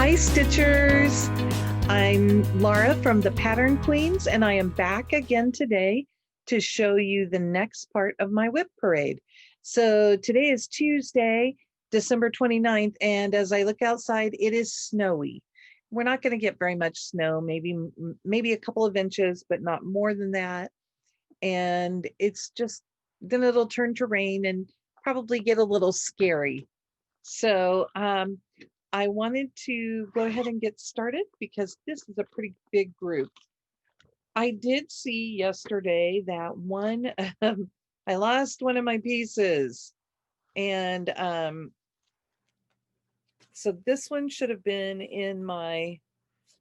Hi Stitchers, I'm Laura from the Pattern Queens, and I am back again today to show you the next part of my WIP parade. So today is Tuesday, December 29th, and as I look outside, it is snowy. We're not going to get very much snow, maybe a couple of inches, but not more than that. And it's just, then it'll turn to rain and probably get a little scary. So I wanted to go ahead and get started because this is a pretty big group. I did see yesterday that one, I lost one of my pieces. And so this one should have been in my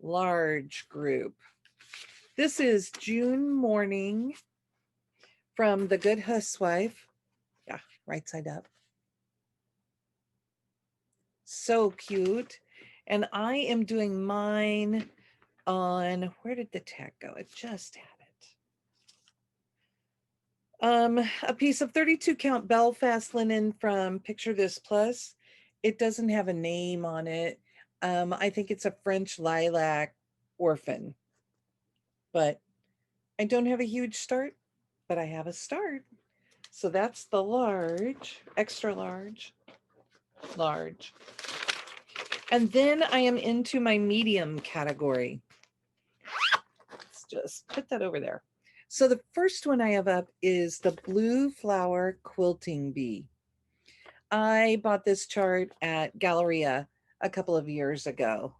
large group. This is June Morning from The Good Housewife. Yeah, right side up. So cute. And I am doing mine on, where did the tag go? It just had it. A piece of 32 count Belfast linen from Picture This Plus. It doesn't have a name on it. I think it's a French lilac orphan, but I don't have a huge start, but I have a start. So that's the large, extra large, large. And then I am into my medium category. Let's just put that over there. So the first one I have up is the Blue Flower Quilting Bee. I bought this chart at Galleria a couple of years ago,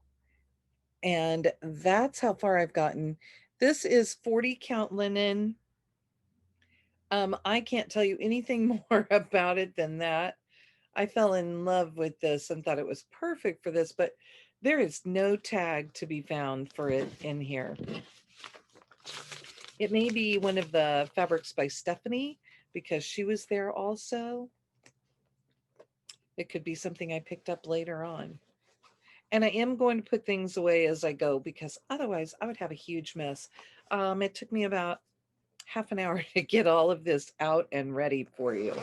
and that's how far I've gotten. This is 40 count linen. I can't tell you anything more about it than that. I fell in love with this and thought it was perfect for this, but there is no tag to be found for it in here. It may be one of the fabrics by Stephanie because she was there also. It could be something I picked up later on. And I am going to put things away as I go because otherwise I would have a huge mess. It took me about half an hour to get all of this out and ready for you.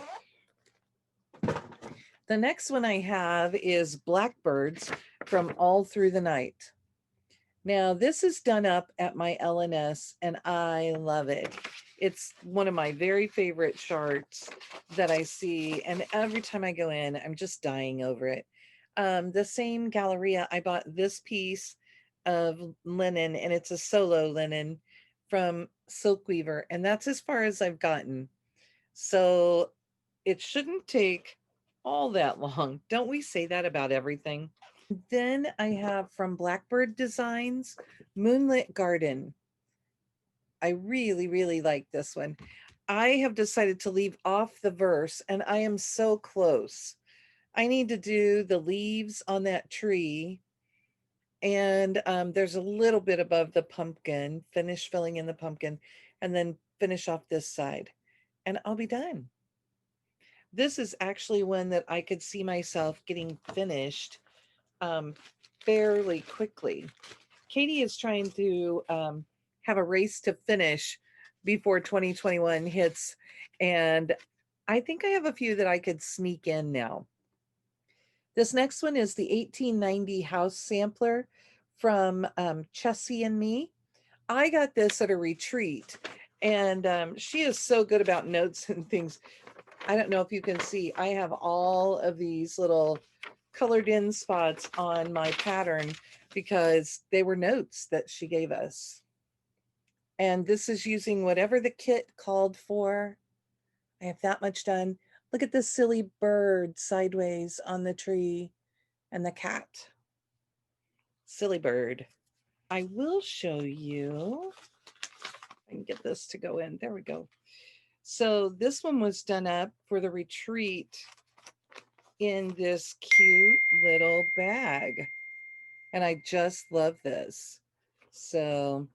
The next one I have is Blackbirds from All Through the Night. Now this is done up at my LNS and I love it. It's one of my very favorite charts that I see, and every time I go in, I'm just dying over it. The same Galleria, I bought this piece of linen, and it's a solo linen from Silk Weaver, and that's as far as I've gotten. So it shouldn't take all that long. Don't we say that about everything? Then I have from Blackbird Designs, Moonlit Garden. I really, really like this one. I have decided to leave off the verse, and I am so close. I need to do the leaves on that tree, and there's a little bit above the pumpkin, finish filling in the pumpkin, and then finish off this side, and I'll be done. This is actually one that I could see myself getting finished fairly quickly. Katie is trying to have a race to finish before 2021 hits, and I think I have a few that I could sneak in now. This next one is the 1890 House Sampler from Chessie and Me. I got this at a retreat, and she is so good about notes and things. I don't know if you can see, I have all of these little colored in spots on my pattern because they were notes that she gave us. And this is using whatever the kit called for. I have that much done. Look at this silly bird sideways on the tree and the cat. Silly bird. I will show you. I can get this to go in. There we go. So this one was done up for the retreat in this cute little bag. And I just love this. So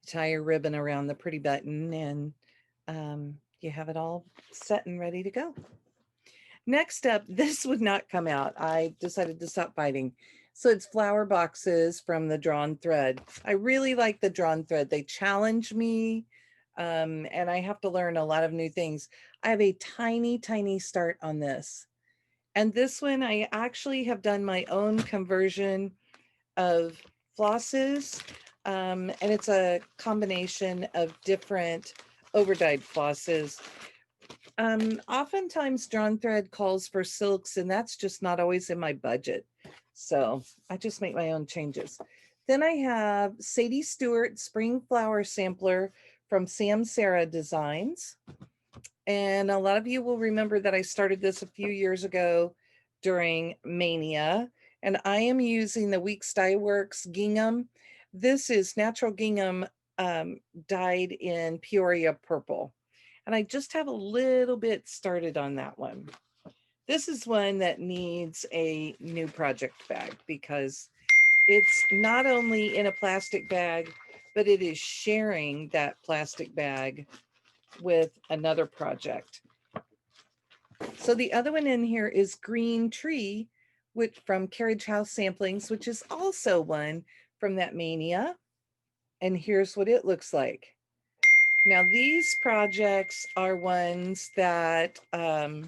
tie your ribbon around the pretty button, and you have it all set and ready to go. Next up, this would not come out. I decided to stop biting. So it's flower boxes from the Drawn Thread. I really like the Drawn Thread. They challenge me, and I have to learn a lot of new things. I have a tiny, tiny start on this. And this one, I actually have done my own conversion of flosses. And it's a combination of different overdyed flosses. Oftentimes drawn thread calls for silks, and that's just not always in my budget. So I just make my own changes. Then I have Sadie Stewart Spring Flower Sampler from Sam Sarah Designs. And a lot of you will remember that I started this a few years ago during Mania. And I am using the Weeks Dye Works gingham. This is natural gingham dyed in Peoria purple. And I just have a little bit started on that one. This is one that needs a new project bag because it's not only in a plastic bag, but it is sharing that plastic bag with another project. So the other one in here is Green Tree, which from Carriage House Samplings, which is also one from that Mania. And here's what it looks like. Now these projects are ones that my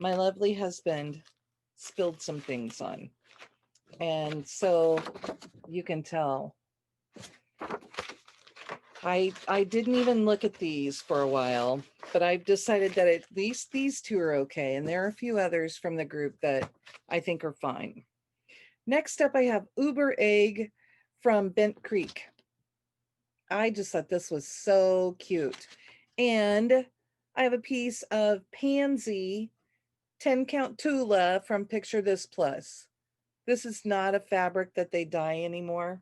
lovely husband spilled some things on. And so you can tell. I didn't even look at these for a while, but I've decided that at least these two are okay. And there are a few others from the group that I think are fine. Next up, I have Uber Egg from Bent Creek. I just thought this was so cute. And I have a piece of Pansy 10 count Tula from Picture This Plus. This is not a fabric that they dye anymore.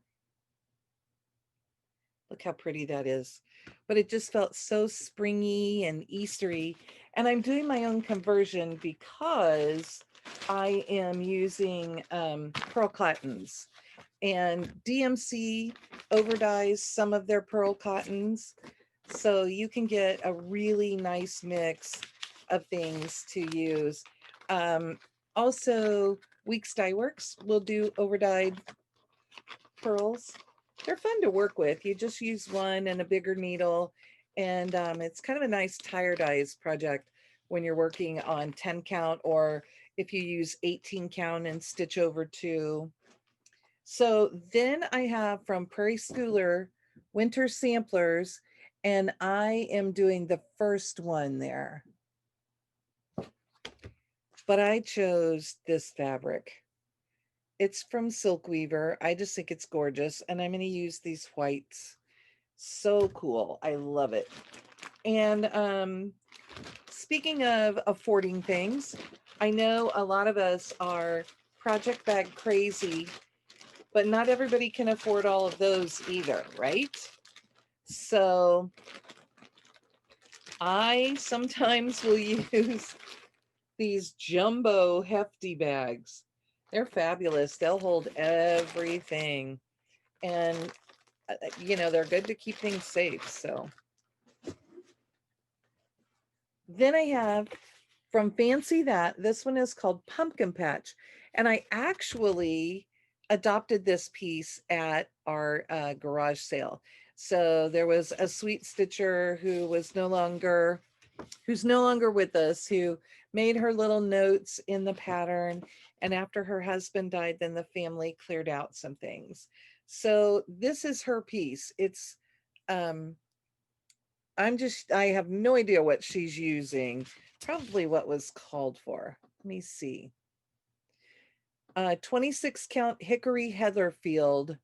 Look how pretty that is. But it just felt so springy and Eastery. And I'm doing my own conversion because I am using pearl cottons. And DMC overdyes some of their pearl cottons. So you can get a really nice mix of things to use. Also, Weeks Dye Works will do overdyed pearls. They're fun to work with. You just use one and a bigger needle, and it's kind of a nice tire dyes project when you're working on 10 count, or if you use 18 count and stitch over two. So then I have from Prairie Schooler Winter Samplers, and I am doing the first one there. But I chose this fabric. It's from Silk Weaver. I just think it's gorgeous, and I'm going to use these whites. So cool. I love it. And speaking of affording things, I know a lot of us are project bag crazy, but not everybody can afford all of those either, right? So I sometimes will use these jumbo hefty bags. They're fabulous. They'll hold everything. And, you know, they're good to keep things safe. So then I have from Fancy That, this one is called Pumpkin Patch. And I actually adopted this piece at our garage sale. So there was a sweet stitcher who was who's no longer with us, who made her little notes in the pattern. And after her husband died, then the family cleared out some things. So this is her piece. It's, I have no idea what she's using. Probably what was called for. Let me see. 26 count hickory heatherfield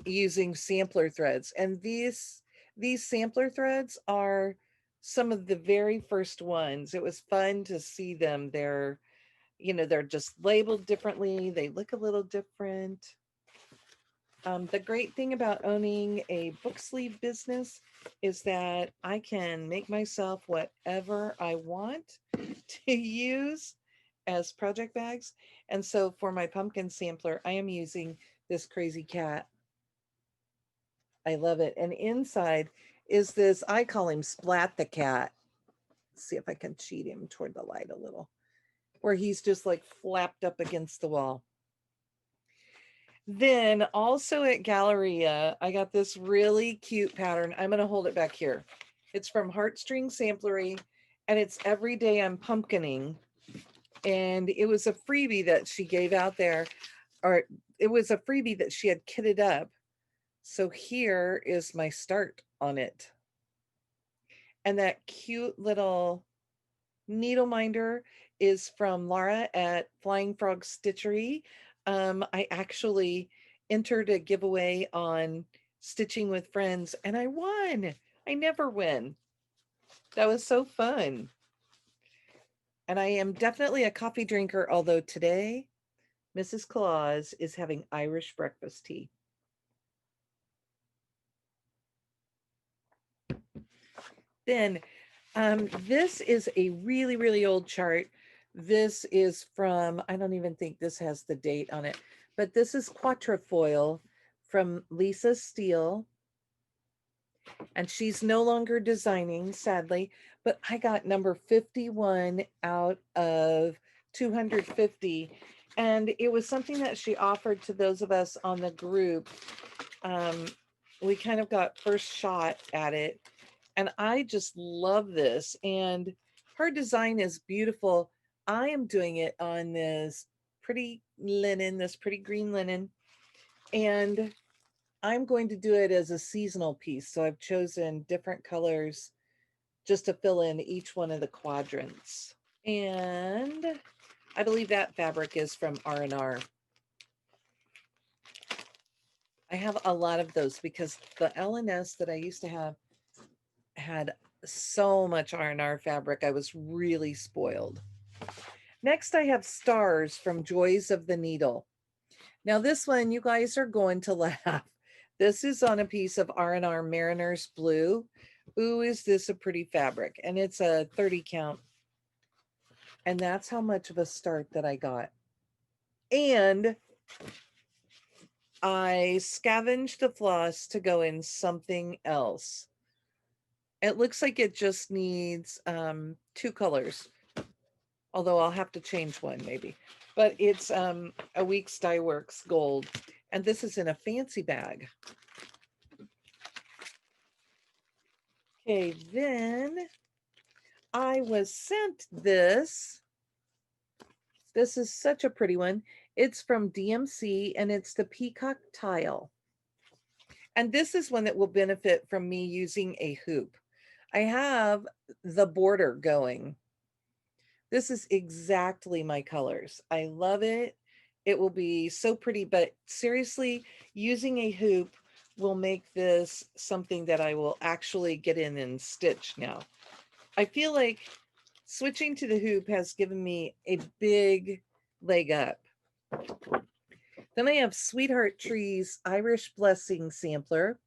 using sampler threads. And these sampler threads are some of the very first ones. It was fun to see them. They're, you know, they're just labeled differently. They look a little different. The great thing about owning a book sleeve business is that I can make myself whatever I want to use as project bags. And so for my pumpkin sampler, I am using this crazy cat. I love it. And inside is this, I call him Splat the Cat. Let's see if I can cheat him toward the light a little, where he's just like flapped up against the wall. Then also at Galleria, I got this really cute pattern. I'm going to hold it back here. It's from Heartstring Samplery, and it's Every Day I'm Pumpkining. and it was a freebie that she gave out there, or it was a freebie that she had kitted up. So here is my start on it. And that cute little needle minder is from Laura at Flying Frog Stitchery. I actually entered a giveaway on Stitching with Friends and I won. I never win. That was so fun. And I am definitely a coffee drinker, although today Mrs. Claus is having Irish breakfast tea. Then this is a really, really old chart. This is from, I don't even think this has the date on it, but this is Quatrefoil from Lisa Steele. And she's no longer designing, sadly, but I got number 51 out of 250. And it was something that she offered to those of us on the group. We kind of got first shot at it. And I just love this. And her design is beautiful. I am doing it on this pretty linen, this pretty green linen. And I'm going to do it as a seasonal piece. So I've chosen different colors just to fill in each one of the quadrants. And I believe that fabric is from R&R. I have a lot of those because the LNS that I used to have had so much R&R fabric. I was really spoiled. Next, I have Stars from Joys of the Needle. Now this one, you guys are going to laugh. This is on a piece of R&R Mariner's Blue. Ooh, is this a pretty fabric? And it's a 30 count. And that's how much of a start that I got. And I scavenged the floss to go in something else. It looks like it just needs 2 colors. Although I'll have to change one maybe. But it's a Weeks Dye Works Gold. And this is in a fancy bag. Okay, then I was sent this. This is such a pretty one. It's from DMC and it's the Peacock Tile. And this is one that will benefit from me using a hoop. I have the border going. This is exactly my colors. I love it. It will be so pretty, but seriously, using a hoop will make this something that I will actually get in and stitch now. I feel like switching to the hoop has given me a big leg up. Then I have Sweetheart Trees Irish Blessing Sampler.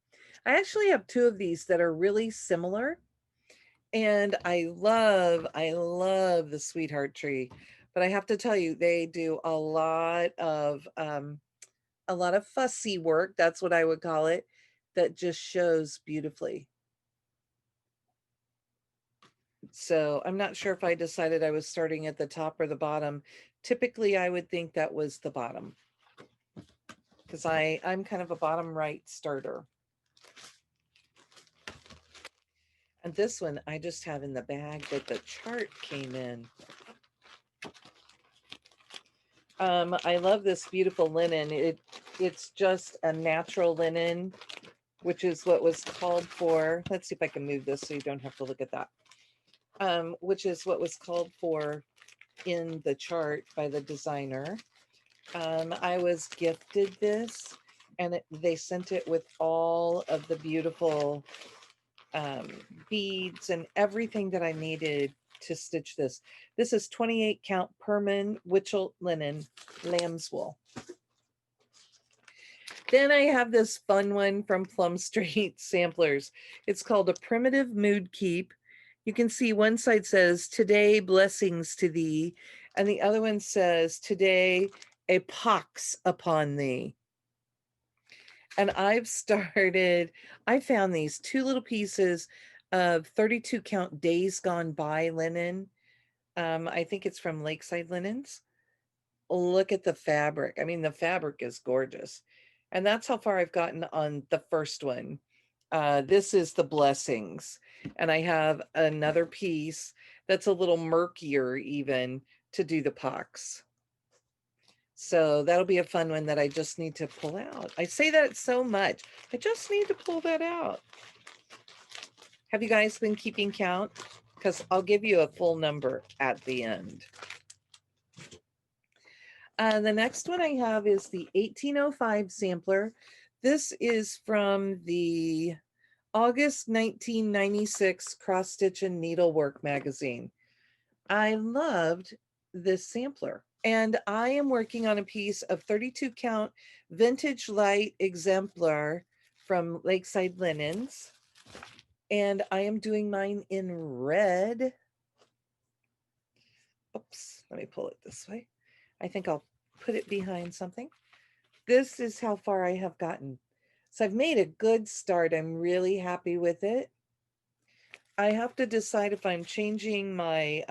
I actually have 2 of these that are really similar. And I love the Sweetheart Tree. But I have to tell you, they do a lot of fussy work. That's what I would call it. That just shows beautifully. So I'm not sure if I decided I was starting at the top or the bottom. Typically, I would think that was the bottom because I'm kind of a bottom right starter. And this one I just have in the bag that the chart came in. I love this beautiful linen. It's just a natural linen, which is what was called for. Let's see if I can move this so you don't have to look at that. Which is what was called for in the chart by the designer. I was gifted this and they sent it with all of the beautiful beads and everything that I needed to stitch this. This is 28 count Perman Witchell linen lamb's wool. Then I have this fun one from Plum Street Samplers. It's called A Primitive Mood Keep. You can see one side says, today blessings to thee. And the other one says, today a pox upon thee. And I found these 2 little pieces of 32 count Days Gone By linen. I think it's from Lakeside Linens. Look at the fabric. I mean, the fabric is gorgeous. And that's how far I've gotten on the first one. This is the blessings. And I have another piece that's a little murkier even to do the pox. So that'll be a fun one that I just need to pull out. I say that so much. I just need to pull that out. Have you guys been keeping count? Because I'll give you a full number at the end. The next one I have is the 1805 sampler. This is from the August 1996 Cross Stitch and Needlework magazine. I loved this sampler. And I am working on a piece of 32 count vintage light exemplar from Lakeside Linens. And I am doing mine in red. Oops, let me pull it this way. I think I'll put it behind something. This is how far I have gotten. So I've made a good start. I'm really happy with it. I have to decide if I'm changing my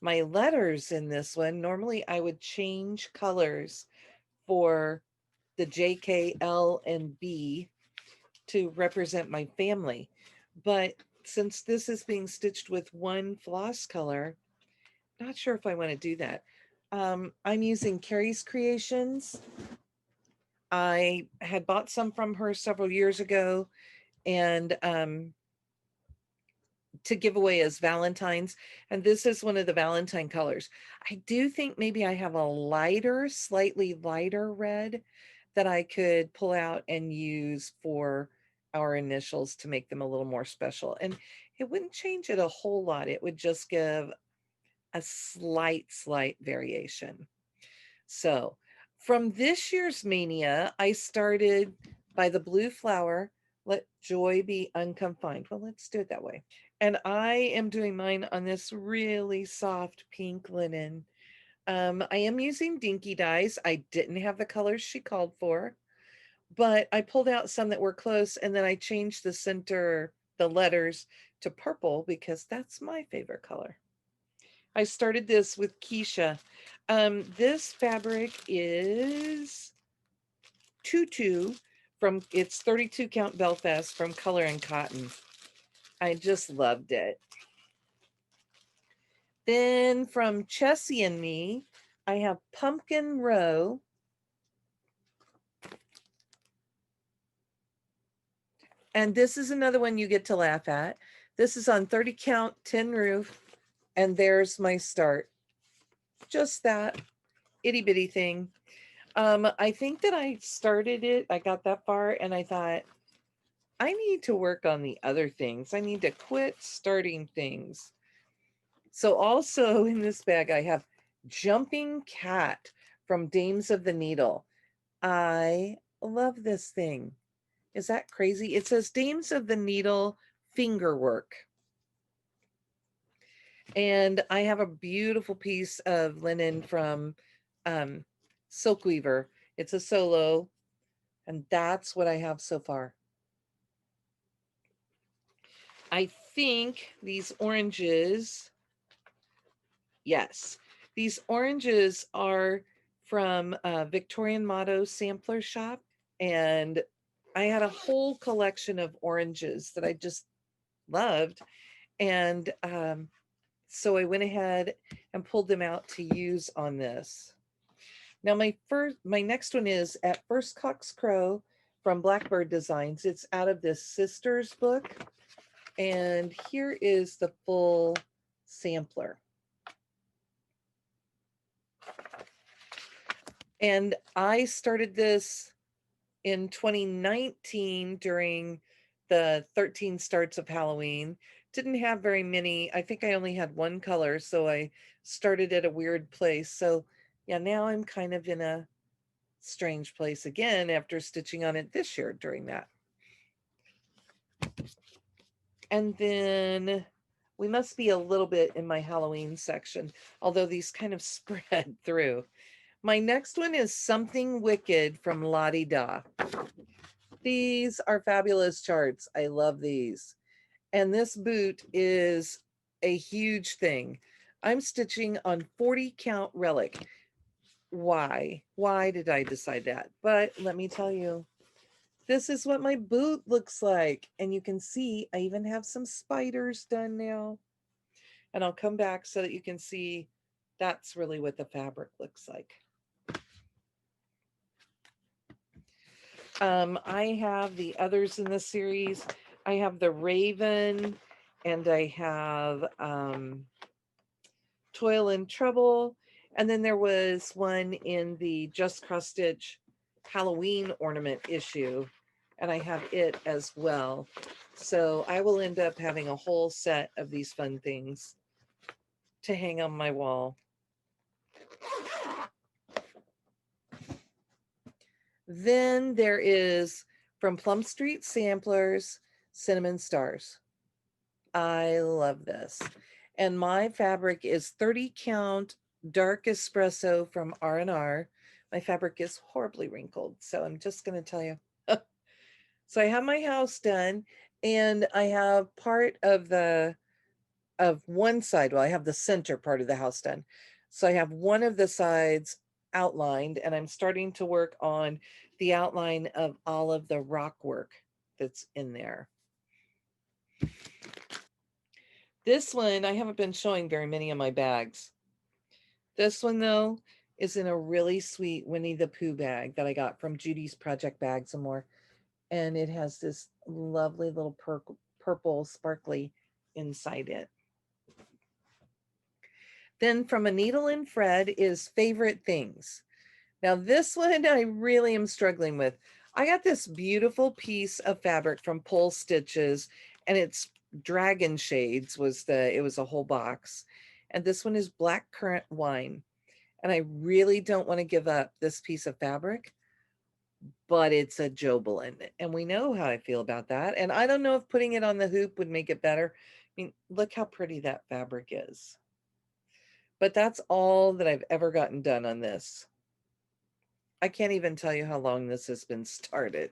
my letters in this one. Normally I would change colors for the J, K, L, and B to represent my family. But since this is being stitched with one floss color, not sure if I want to do that. I'm using Carrie's Creations. I had bought some from her several years ago, and to give away as Valentine's. And this is one of the Valentine colors. I do think maybe I have a lighter, slightly lighter red that I could pull out and use for our initials to make them a little more special. And it wouldn't change it a whole lot. It would just give a slight variation. So from this year's Mania, I started by the blue flower, Let Joy Be Unconfined. Well, let's do it that way. And I am doing mine on this really soft pink linen. I am using Dinky dyes. I didn't have the colors she called for, but I pulled out some that were close, and then I changed the center, the letters, to purple because that's my favorite color. I started this with Keisha. This fabric is Tutu from, it's 32 count Belfast from Color and Cotton. I just loved it. Then from Chessie and Me, I have Pumpkin Row. And this is another one you get to laugh at. This is on 30 count tin roof. And there's my start. Just that itty bitty thing. I think that I started it, I got that far, and I thought, I need to work on the other things. I need to quit starting things. So also in this bag, I have Jumping Cat from Dames of the Needle. I love this thing. Is that crazy? It says Dames of the Needle Fingerwork. And I have a beautiful piece of linen from Silk Weaver. It's a solo, and that's what I have so far. I think these oranges, yes, these oranges are from Victorian Motto Sampler Shop. And I had a whole collection of oranges that I just loved. And so I went ahead and pulled them out to use on this. Now my next one is At First Cock's Crow from Blackbird Designs. It's out of this Sisters book. And here is the full sampler. And I started this in 2019 during the 13 starts of Halloween. Didn't have very many. I think I only had one color, so I started at a weird place. So yeah, now I'm kind of in a strange place again after stitching on it this year during that. And then we must be a little bit in my Halloween section, although these kind of spread through. My next one is Something Wicked from Lottie Da. These are fabulous charts. I love these. And this boot is a huge thing. I'm stitching on 40 count relic. Why did I decide that? But let me tell you, this is what my boot looks like. And you can see I even have some spiders done now. And I'll come back so that you can see That's really what the fabric looks like. I have the others in the series. I have the Raven, and I have Toil and Trouble. And then there was one in the Just Cross Stitch Halloween ornament issue, and I have it as well. So I will end up having a whole set of these fun things to hang on my wall. Then there is from Plum Street Samplers, Cinnamon Stars. I love this. And my fabric is 30 count dark espresso from R&R. My fabric is horribly wrinkled, so I'm just going to tell you. So I have my house done, and I have part of one side. Well, I have the center part of the house done. So I have one of the sides outlined, and I'm starting to work on the outline of all of the rock work that's in there. This one, I haven't been showing very many of my bags. This one, though, is in a really sweet Winnie the Pooh bag that I got from Judy's Project Bags and More. And it has this lovely little purple sparkly inside it. Then from A Needle and Thread is Favorite Things. Now, this one I really am struggling with. I got this beautiful piece of fabric from Pole Stitches, and it's Dragon Shades it was a whole box. And this one is Black Currant Wine. And I really don't want to give up this piece of fabric, but it's a Jobelan. And we know how I feel about that. And I don't know if putting it on the hoop would make it better. I mean, look how pretty that fabric is. But that's all that I've ever gotten done on this. I can't even tell you how long this has been started.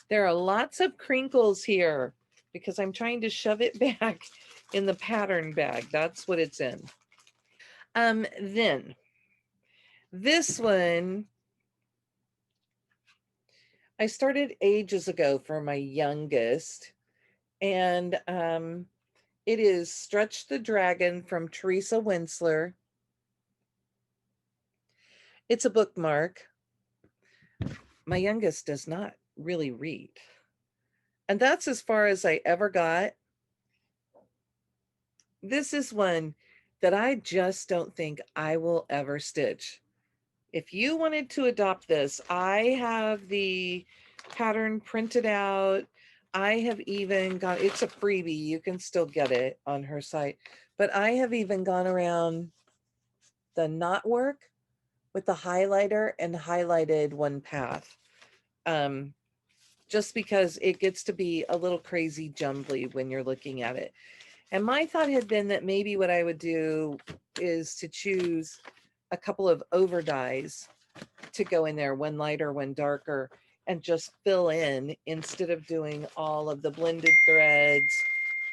There are lots of crinkles here because I'm trying to shove it back in the pattern bag. That's what it's in. Then this one I started ages ago for my youngest, and it is Stretch the Dragon from Teresa Winsler. It's a bookmark. My youngest does not really read. And that's as far as I ever got. This is one that I just don't think I will ever stitch. If you wanted to adopt this, I have the pattern printed out. I have even got, it's a freebie, you can still get it on her site, but I have even gone around the knot work with the highlighter and highlighted one path. Just because it gets to be a little crazy jumbly when you're looking at it. And my thought had been that maybe what I would do is to choose a couple of over dyes to go in there, one lighter, one darker, and just fill in instead of doing all of the blended threads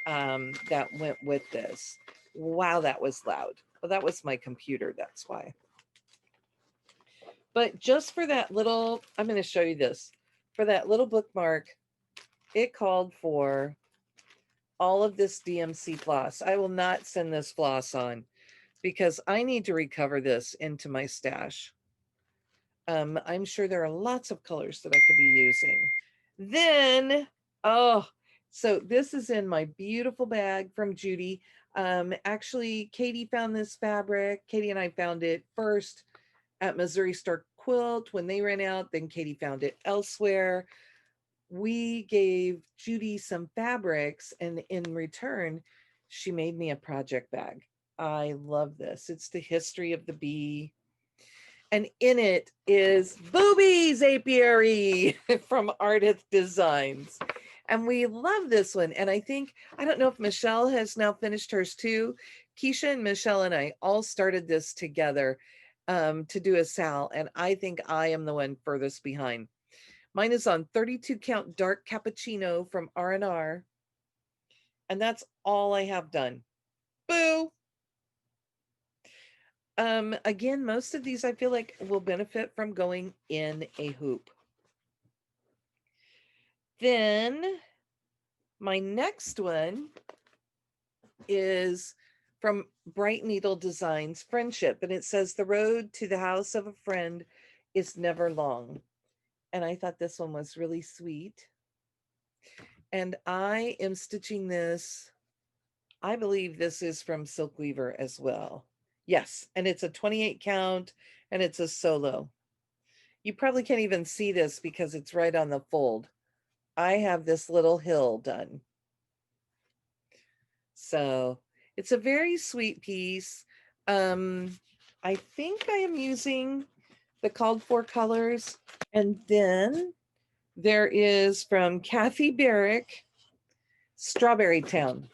that went with this. Wow, that was loud. Well, that was my computer, that's why. But just for that little, I'm going to show you this. For that little bookmark, it called for all of this DMC floss. I will not send this floss on because I need to recover this into my stash. I'm sure there are lots of colors that I could be using. Then, oh, so this is in my beautiful bag from Judy. Actually, Katie found this fabric. Katie and I found it first at Missouri Star Quilt when they ran out. Then Katie found it elsewhere. We gave Judy some fabrics, and in return, she made me a project bag. I love this. It's the history of the bee. And in it is Boobies Apiary from Ardith Designs. And we love this one. And I think, I don't know if Michelle has now finished hers too. Keisha and Michelle and I all started this together to do a Sal. And I think I am the one furthest behind. Mine is on 32 count dark cappuccino from R&R. And that's all I have done. Boo! Again, most of these I feel like will benefit from going in a hoop. Then my next one is from Bright Needle Designs Friendship, and it says the road to the house of a friend is never long. And I thought this one was really sweet. And I am stitching this. I believe this is from Silk Weaver as well. Yes, and it's a 28 count and it's a solo. You probably can't even see this because it's right on the fold. I have this little hill done. So it's a very sweet piece. I think I am using the called for colors. And then there is from Kathy Barrick, Strawberry Town.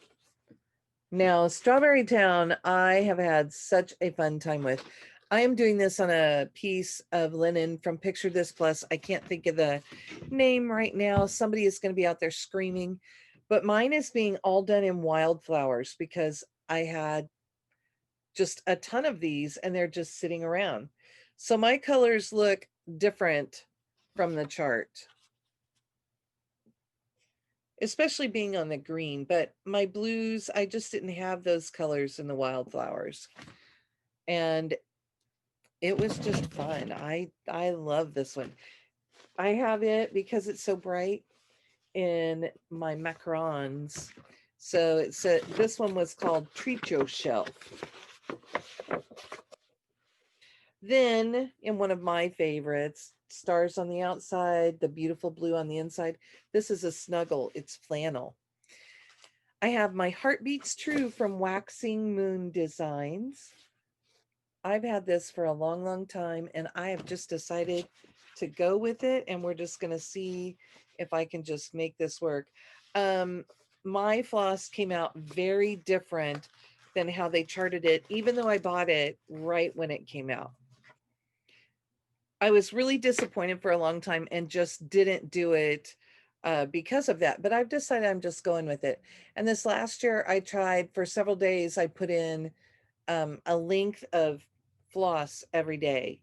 Now, Strawberry Town, I have had such a fun time with. I am doing this on a piece of linen from Picture This Plus. I can't think of the name right now. Somebody is going to be out there screaming, but mine is being all done in wildflowers because I had just a ton of these and they're just sitting around. So my colors look different from the chart, especially being on the green, but my blues, I just didn't have those colors in the wildflowers. And it was just fun. I love this one. I have it because it's so bright in my macarons. So it's this one was called Treat Your Shelf. Then in one of my favorites, Stars on the Outside, the beautiful blue on the inside. This is a snuggle. It's flannel. I have my Heartbeats True from Waxing Moon Designs. I've had this for a long, long time, and I have just decided to go with it, and we're just going to see if I can just make this work. My floss came out very different than how they charted it, even though I bought it right when it came out. I was really disappointed for a long time and just didn't do it because of that. But I've decided I'm just going with it. And this last year, I tried for several days, I put in a length of floss every day.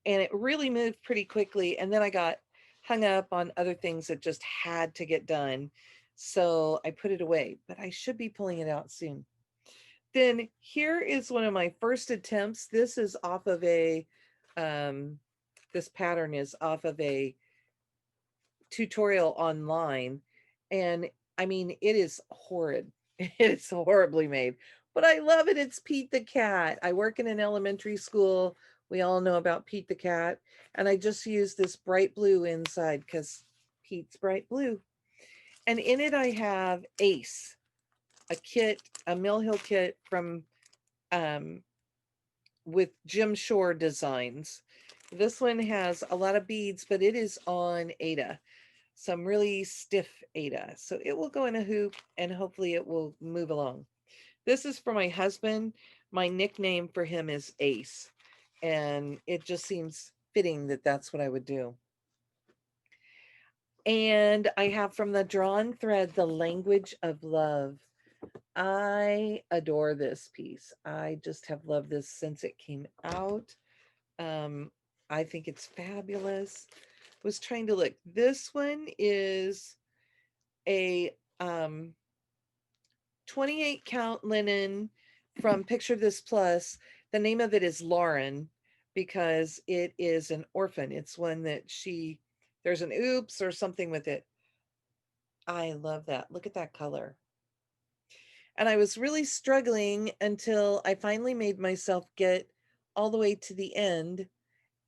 And it really moved pretty quickly. And then I got hung up on other things that just had to get done. So I put it away, but I should be pulling it out soon. Then here is one of my first attempts. This is off of a, this pattern is off of a tutorial online. And I mean, it is horrid. It is horribly made, but I love it. It's Pete the Cat. I work in an elementary school. We all know about Pete the Cat. And I just use this bright blue inside because Pete's bright blue. And in it, I have Ace, a kit, a Mill Hill kit from um, with Jim Shore Designs. This one has a lot of beads, but it is on Ada, some really stiff Ada. So it will go in a hoop and hopefully it will move along. This is for my husband. My nickname for him is Ace. And it just seems fitting that that's what I would do. And I have from the Drawn Thread, The Language of Love. I adore this piece. I just have loved this since it came out. Um, I think it's fabulous. Was trying to look. This one is a 28 count linen from Picture This Plus. The name of it is Lauren because it is an orphan. It's one that there's an oops or something with it. I love that. Look at that color. And I was really struggling until I finally made myself get all the way to the end.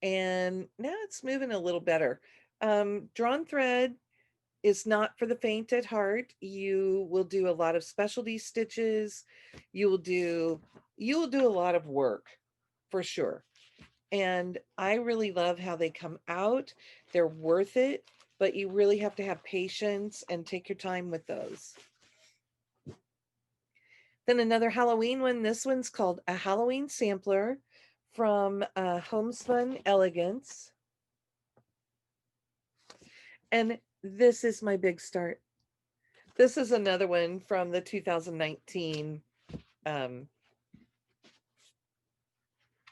And now it's moving a little better. Drawn thread is not for the faint at heart. You will do a lot of specialty stitches. You will do a lot of work for sure. And I really love how they come out. They're worth it, but you really have to have patience and take your time with those. Then another Halloween one. This one's called A Halloween Sampler from Homespun Elegance. And this is my big start. This is another one from the 2019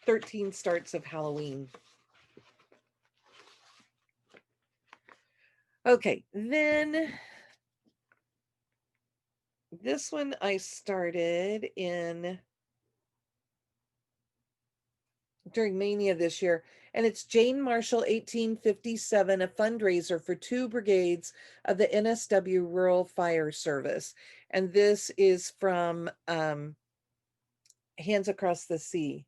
13 Starts of Halloween. Okay, then this one I started in during Mania this year. And it's Jane Marshall 1857, a fundraiser for 2 brigades of the NSW Rural Fire Service. And this is from Hands Across the Sea.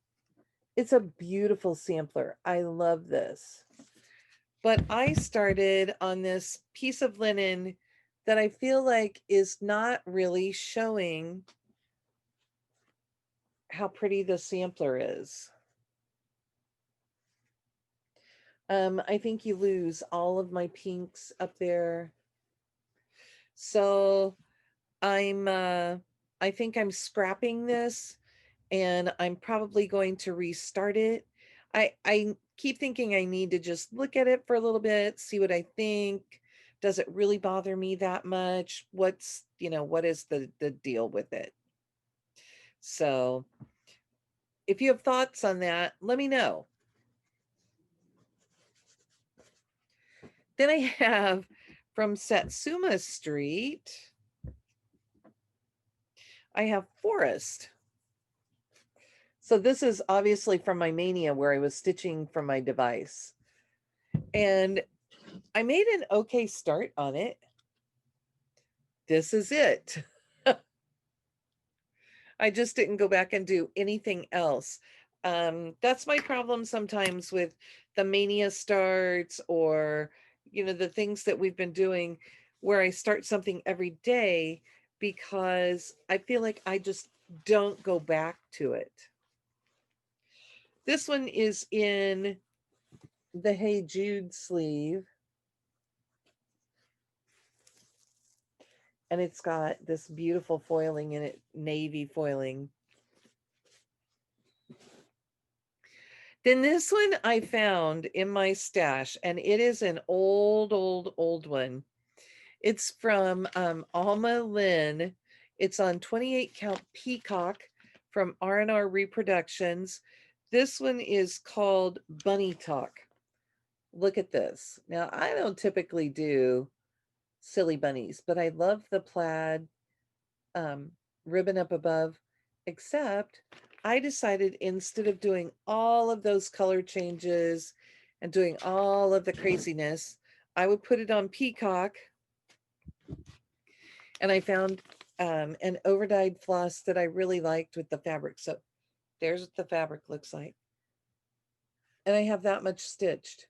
It's a beautiful sampler. I love this. But I started on this piece of linen that I feel like is not really showing how pretty the sampler is. I think you lose all of my pinks up there. So I think I'm scrapping this, and I'm probably going to restart it. I keep thinking I need to just look at it for a little bit, see what I think. Does it really bother me that much? What's, what is the deal with it? So if you have thoughts on that, let me know. Then I have from Satsuma Street, I have Forest. So this is obviously from my Mania where I was stitching from my device. And I made an okay start on it. This is it. I just didn't go back and do anything else. That's my problem sometimes with the Mania starts, or, the things that we've been doing where I start something every day, because I feel like I just don't go back to it. This one is in the Hey Jude sleeve. And it's got this beautiful foiling in it, navy foiling. Then this one I found in my stash, and it is an old one. It's from Alma Lynn. It's on 28 count peacock from R&R Reproductions. This one is called Bunny Talk. Look at this. Now, I don't typically do silly bunnies, but I love the plaid ribbon up above, except I decided instead of doing all of those color changes and doing all of the craziness, I would put it on peacock. And I found an overdyed floss that I really liked with the fabric. So there's what the fabric looks like. And I have that much stitched.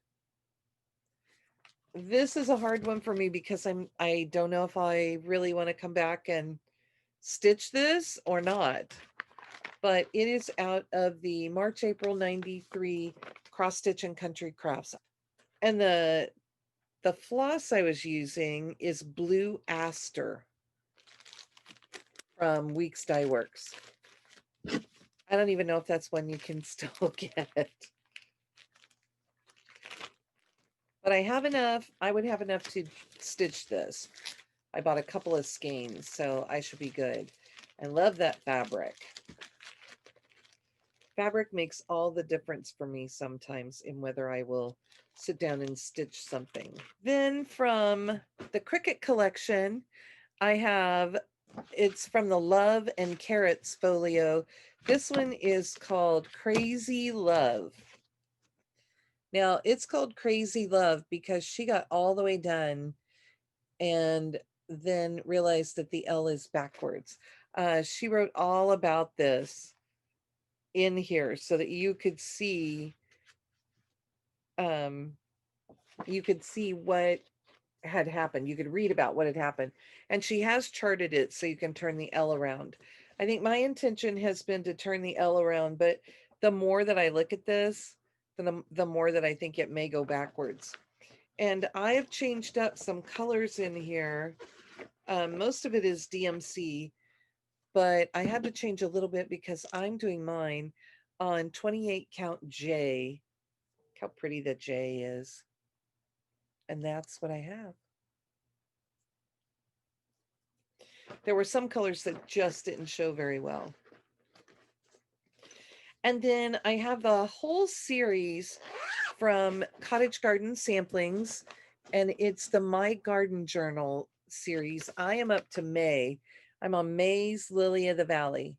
This is a hard one for me because I don't know if I really want to come back and stitch this or not. But it is out of the March April 93 Cross Stitch and Country Crafts. And the floss I was using is Blue Aster from Weeks Dye Works. I don't even know if that's one you can still get. But I have enough. I would have enough to stitch this. I bought a couple of skeins, so I should be good. I love that fabric. Fabric makes all the difference for me sometimes in whether I will sit down and stitch something. Then from the Cricut collection, I have, it's from the Love and Carrots folio. This one is called Crazy Love. Now, it's called Crazy Love because she got all the way done and then realized that the L is backwards. She wrote all about this in here so that you could see what had happened. You could read about what had happened. And she has charted it so you can turn the L around. I think my intention has been to turn the L around, but the more that I look at this, the more that I think it may go backwards. And I have changed up some colors in here. Most of it is DMC, but I had to change a little bit because I'm doing mine on 28 count J. Look how pretty the J is. And that's what I have. There were some colors that just didn't show very well. And then I have the whole series from Cottage Garden Samplings, and it's the My Garden Journal series. I am up to May. I'm on May's Lily of the Valley.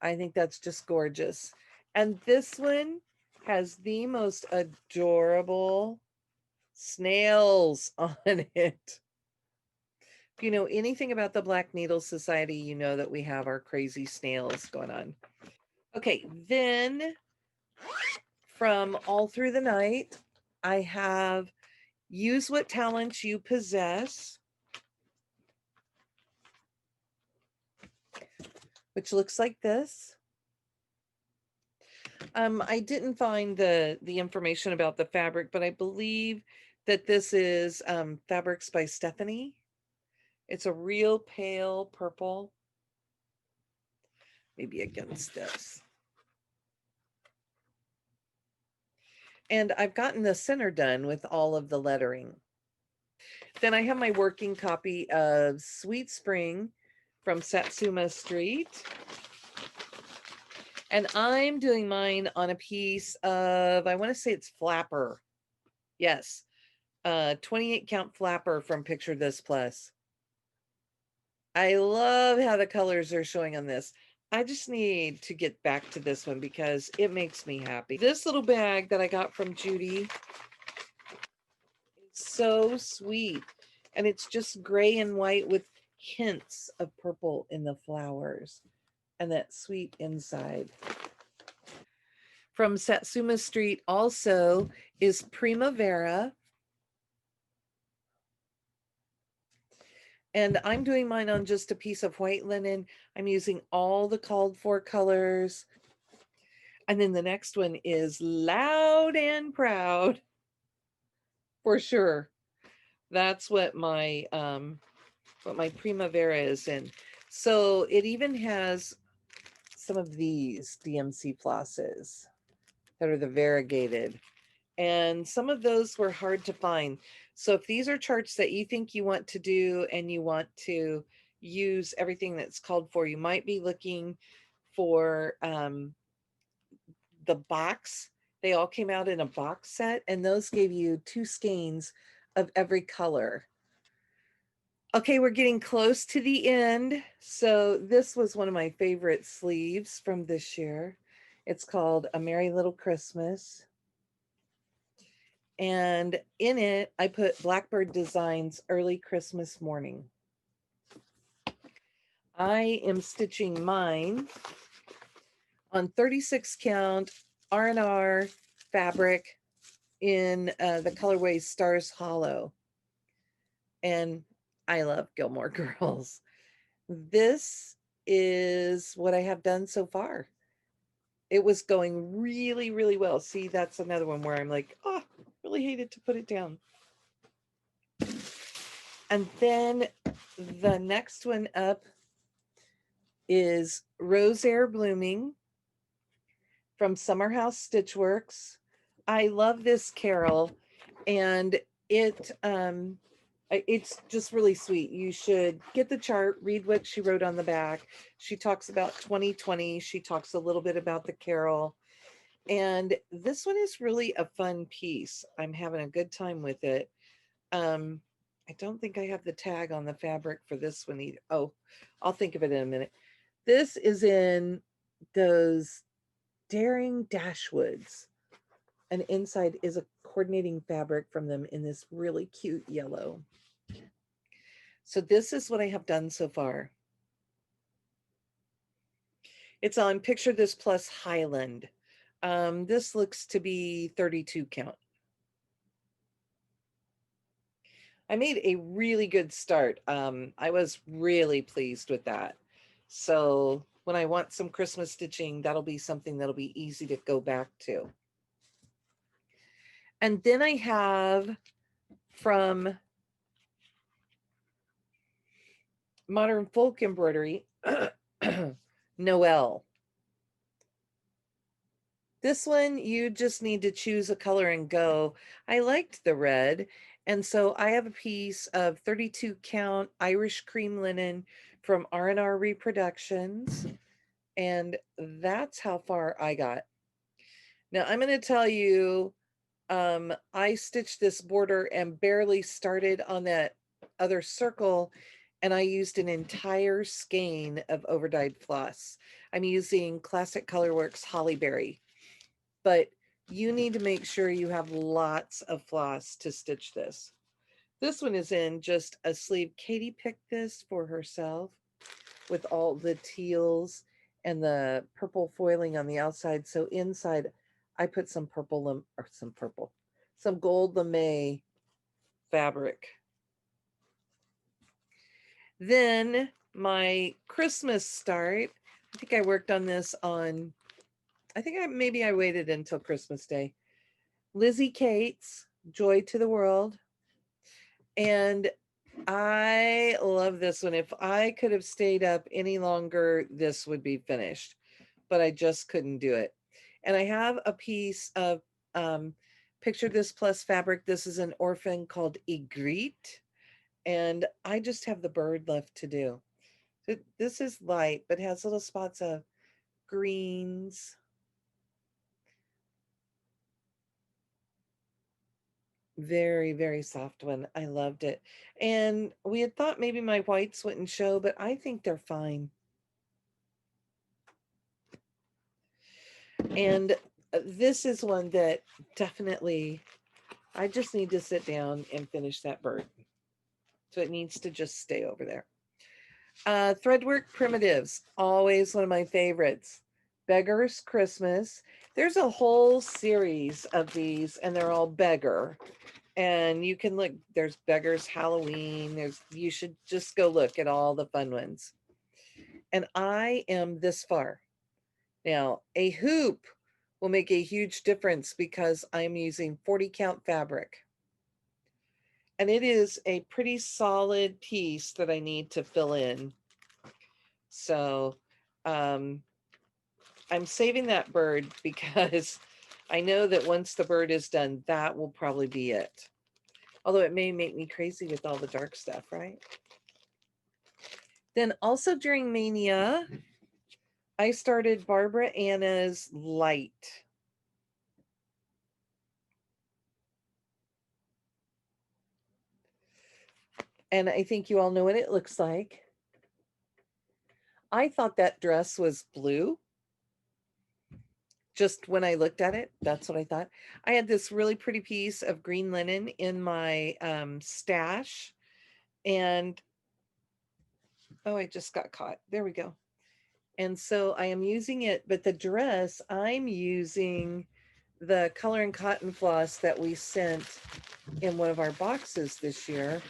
I think that's just gorgeous. And this one has the most adorable snails on it. If you know anything about the Black Needle Society, you know that we have our crazy snails going on. Okay, then from All Through the Night, I have Use What Talents You Possess, which looks like this. I didn't find the information about the fabric, but I believe that this is Fabrics by Stephanie. It's a real pale purple, maybe against this. And I've gotten the center done with all of the lettering. Then I have my working copy of Sweet Spring from Satsuma Street. And I'm doing mine on a piece of, I want to say it's Flapper. Yes, 28 count Flapper from Picture This Plus. I love how the colors are showing on this. I just need to get back to this one because it makes me happy. This little bag that I got from Judy is so sweet. And it's just gray and white with hints of purple in the flowers and that sweet inside. From Satsuma Street also is Primavera. And I'm doing mine on just a piece of white linen. I'm using all the called for colors. And then the next one is Loud and Proud. For sure. That's what my Primavera is in. So it even has some of these DMC flosses that are the variegated. And some of those were hard to find. So if these are charts that you think you want to do and you want to use everything that's called for, you might be looking for the box. They all came out in a box set, and those gave you 2 skeins of every color. Okay, we're getting close to the end. So this was one of my favorite sleeves from this year. It's called A Merry Little Christmas. And in it, I put Blackbird Designs Early Christmas Morning. I am stitching mine on 36 count R&R fabric in the colorway Stars Hollow. And I love Gilmore Girls. This is what I have done so far. It was going really, really well. See, that's another one where I'm like, oh, really hated to put it down. And then the next one up is Rose Air Blooming from Summer House Stitchworks. I love this carol, and it's just really sweet. You should get the chart, read what she wrote on the back. She talks about 2020. She talks a little bit about the carol. And this one is really a fun piece. I'm having a good time with it. I don't think I have the tag on the fabric for this one either. Oh, I'll think of it in a minute. This is in those Daring Dashwoods. And inside is a coordinating fabric from them in this really cute yellow. So this is what I have done so far. It's on Picture This Plus Highland. This looks to be 32 count. I made a really good start. I was really pleased with that. So when I want some Christmas stitching, that'll be something that'll be easy to go back to. And then I have from Modern Folk Embroidery, Noel. This one, you just need to choose a color and go. I liked the red. And so I have a piece of 32 count Irish cream linen from R&R Reproductions. And that's how far I got. Now I'm going to tell you, I stitched this border and barely started on that other circle, and I used an entire skein of overdyed floss. I'm using Classic Colorworks Hollyberry, but you need to make sure you have lots of floss to stitch this. This one is in just a sleeve. Katie picked this for herself with all the teals and the purple foiling on the outside. So inside, I put some some gold lame fabric. Then my Christmas start, I think I worked on this on, maybe I waited until Christmas Day. Lizzie Kate's Joy to the World. And I love this one. If I could have stayed up any longer, this would be finished, but I just couldn't do it. And I have a piece of Picture This Plus fabric. This is an orphan called Ygritte, and I just have the bird left to do. This is light, but has little spots of greens. Very, very soft one. I loved it. And we had thought maybe my whites wouldn't show, but I think they're fine. And this is one that definitely, I just need to sit down and finish that bird. So it needs to just stay over there. Threadwork Primitives, always one of my favorites. Beggar's Christmas. There's a whole series of these, and they're all beggar. And you can look, there's Beggar's Halloween. You should just go look at all the fun ones. And I am this far. Now, a hoop will make a huge difference because I'm using 40 count fabric. And it is a pretty solid piece that I need to fill in. So I'm saving that bird because I know that once the bird is done, that will probably be it. Although it may make me crazy with all the dark stuff, right? Then also during Mania, I started Barbara Anna's Light. And I think you all know what it looks like. I thought that dress was blue. Just when I looked at it, that's what I thought. I had this really pretty piece of green linen in my stash. And, oh, I just got caught. There we go. And so I am using it, but the dress, I'm using the color and cotton floss that we sent in one of our boxes this year.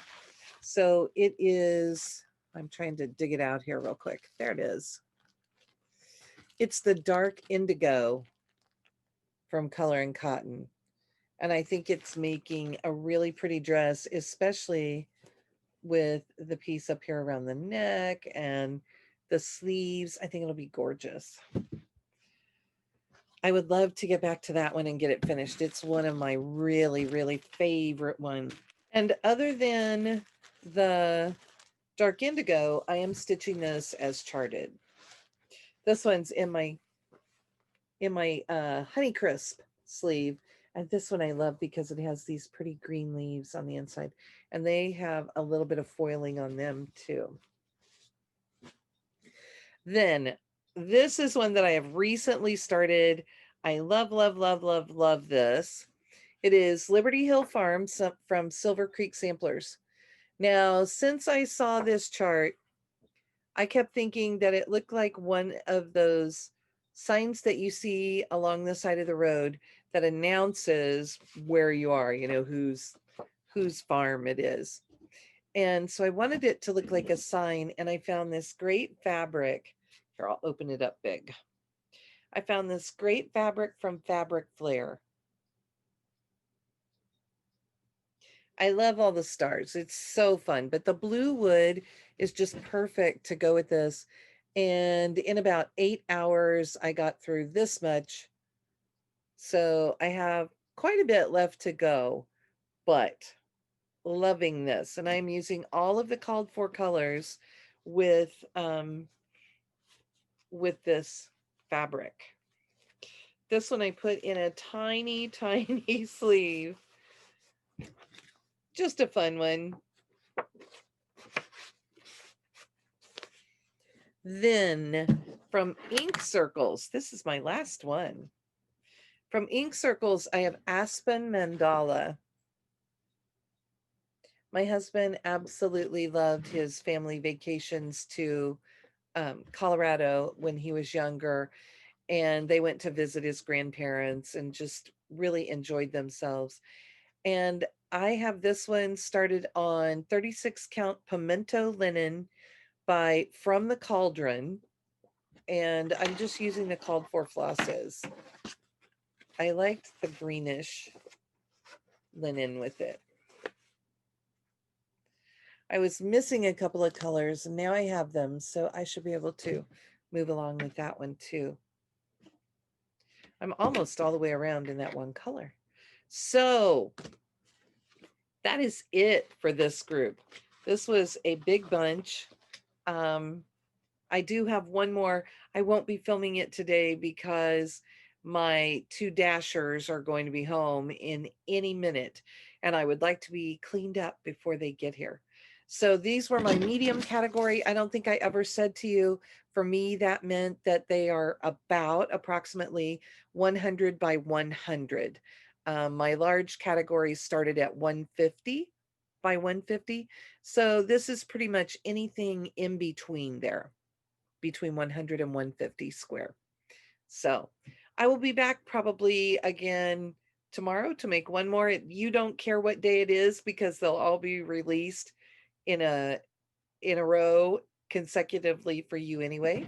So it is, I'm trying to dig it out here real quick. There it is. It's the dark indigo from Color and Cotton. And I think it's making a really pretty dress, especially with the piece up here around the neck and the sleeves. I think it'll be gorgeous. I would love to get back to that one and get it finished. It's one of my really, really favorite ones. And other than the dark indigo, I am stitching this as charted. This one's in my Honeycrisp sleeve. And this one I love because it has these pretty green leaves on the inside. And they have a little bit of foiling on them too. Then this is one that I have recently started. I love, love, love, love, love this. It is Liberty Hill Farms from Silver Creek Samplers. Now, since I saw this chart, I kept thinking that it looked like one of those signs that you see along the side of the road that announces where you are, you know, whose farm it is. And so I wanted it to look like a sign, and I found this great fabric. Here, I'll open it up big. I found this great fabric from Fabric Flair. I love all the stars. It's so fun, but the blue wood is just perfect to go with this. And in about 8 hours, I got through this much. So I have quite a bit left to go, but loving this. And I'm using all of the called for colors with this fabric. This one I put in a tiny, tiny sleeve. Just a fun one. Then from Ink Circles, this is my last one. From Ink Circles, I have Aspen Mandala. My husband absolutely loved his family vacations to Colorado when he was younger, and they went to visit his grandparents and just really enjoyed themselves. And I have this one started on 36 count pimento linen by From the Cauldron, and I'm just using the called for flosses. I liked the greenish linen with it. I was missing a couple of colors and now I have them, so I should be able to move along with that one too. I'm almost all the way around in that one color. So that is it for this group. This was a big bunch. I do have one more. I won't be filming it today because my two dashers are going to be home in any minute, and I would like to be cleaned up before they get here. So these were my medium category. I don't think I ever said to you, for me, that meant that they are about approximately 100 by 100. My large category started at 150 by 150. So this is pretty much anything in between there, between 100 and 150 square. So I will be back probably again tomorrow to make one more. You don't care what day it is because they'll all be released in a row consecutively for you anyway.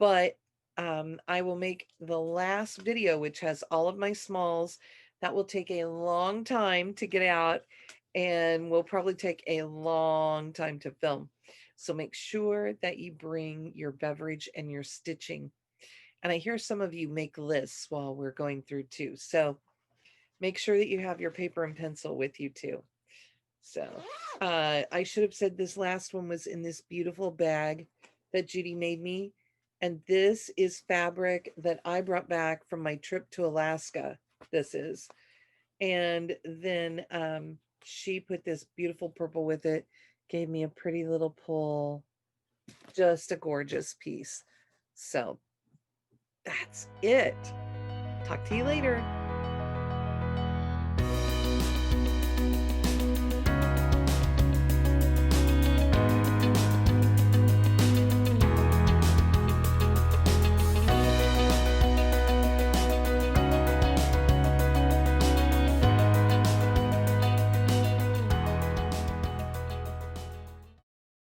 But I will make the last video, which has all of my smalls. That will take a long time to get out and will probably take a long time to film. So make sure that you bring your beverage and your stitching. And I hear some of you make lists while we're going through too. So make sure that you have your paper and pencil with you too. So I should have said this last one was in this beautiful bag that Judy made me. And this is fabric that I brought back from my trip to Alaska. This is. And then she put this beautiful purple with it, gave me a pretty little pull, just a gorgeous piece. So that's it. Talk to you later.